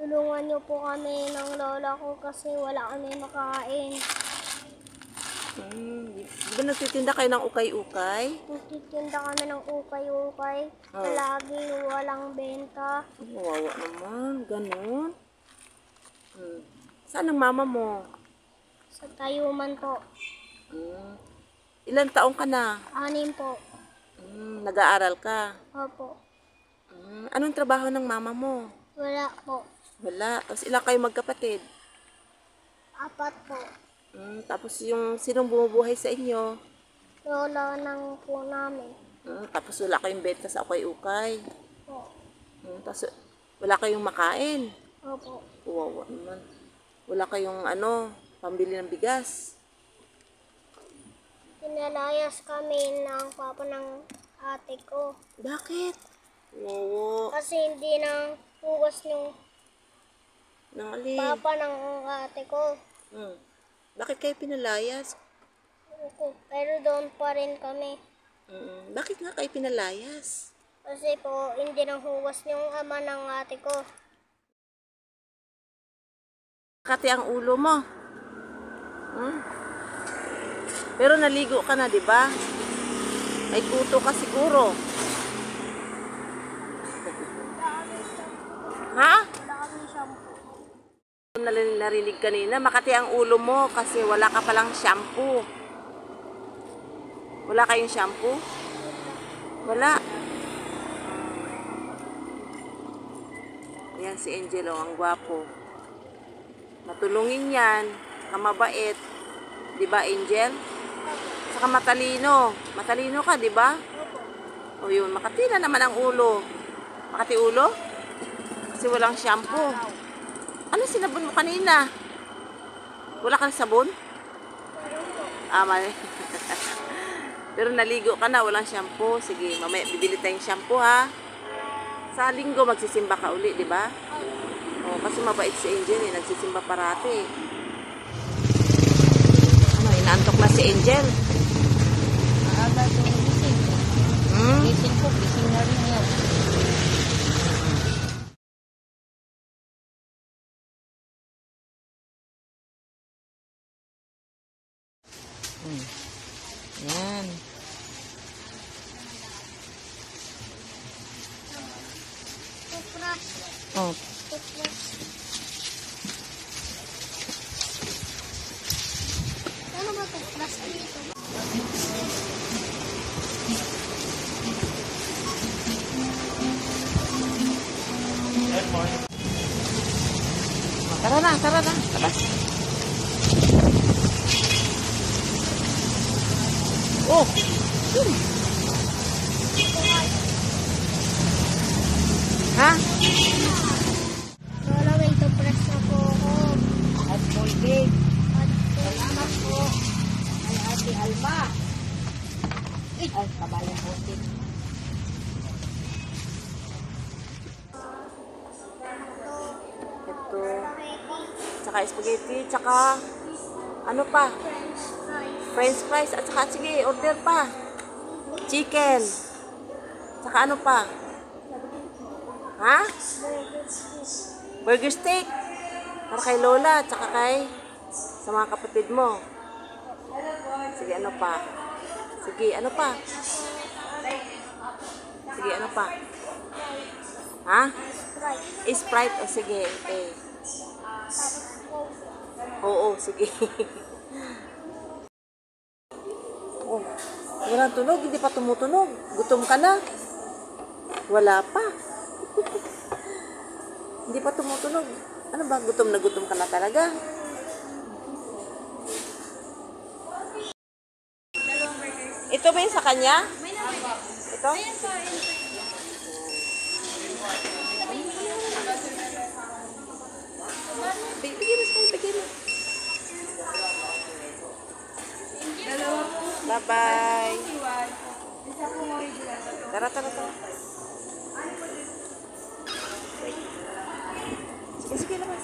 Tulungan niyo po kami ng lola ko kasi wala kami makain. Di ba nagtitinda kayo ng ukay-ukay? Nagtitinda kami ng ukay-ukay. Lagi walang benta. Wawa naman, ganun. Saan ang mama mo? Sa Tayuman po. Ilan taong ka na? 6 po. Nag-aaral ka? Opo. Anong trabaho ng mama mo? Wala po. Wala. Tapos ilang kayo magkapatid? 4 po. Tapos yung sinong bumubuhay sa inyo? Lola ng po namin. Tapos wala kayong benta sa ukay-ukay. Po. Tapos wala kayong makain. Opo. Wawa naman. Wala kayong pambili ng bigas. Pinalayas kami ng papa ng ate ko. Bakit? Wawa. Kasi hindi nang hugas ng Nangali. papa ng ate ko. Bakit kayo pinalayas? Pero doon pa rin kami. Bakit nga kayo pinalayas? Kasi po, hindi nang hugas yung ama ng ate ko. Kati ang ulo mo. Pero naligo ka na, di ba? May kuto ka siguro. Ha? Wala kami shampoo. Narinig kanina, makati ang ulo mo kasi wala ka palang shampoo. Wala kayong shampoo? Wala. Yan si Angel, ang gwapo. Matulungin yan, kamabait. Di ba, Angel? Saka matalino. Matalino ka, di ba? O yun, makati na naman ang ulo. Makati ulo? Kasi walang shampoo. Ano sinabon mo kanina? Wala kang sabon? Mali. Pero naligo ka na, walang shampoo. Sige, mamaya bibili tayong shampoo, ha? Sa linggo, magsisimba ka uli, di ba? Kasi mabait si Angel, nagsisimba parati. Inaantok na si Angel? Maaga ito gising. Gising po, gising na rin yan. Yan. Toothbrush. Oh. Toothbrush. Ano ba toothbrush dito? Tara na, tara na. Labas. Oh! Ha? Lola, may toothbrush na po ako. At Colgate. At salamat po. Ay, Ate Alma. Ay, kabayang hotin. Ito. Tsaka spaghetti. Tsaka ano pa? French fries. At saka sige, order pa. Chicken. Tsaka ano pa? Ha? Burger steak. Para kay Lola. Tsaka kay sa mga kapatid mo. Sige, ano pa? Sige, ano pa? Sige, ano pa? Ha? Sprite. O sige, okay. Oo, sige. Oh, walang tunog. Hindi pa tumutunog. Gutom ka na. Wala pa. Hindi pa tumutunog. Ano ba? Gutom na gutom ka na talaga. Ito ba yung sa kanya? Ito? Bigyan mo sa kanya, bigyan mo. Bye-bye. Tara, tara, tara. Sige, sige, labas.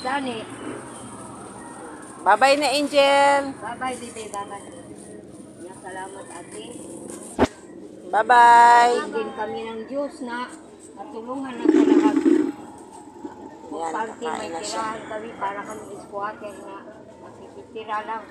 Dani. Bye-bye na, Angel. Bye-bye, Bibi. Bye-bye. Yan, salamat, ate. Bye-bye. Din kami ng Diyos na natulungan na sa lahat. Ayan, Pagti may kakain na siya. tirahan kami para kami squatter na nakikitira lang.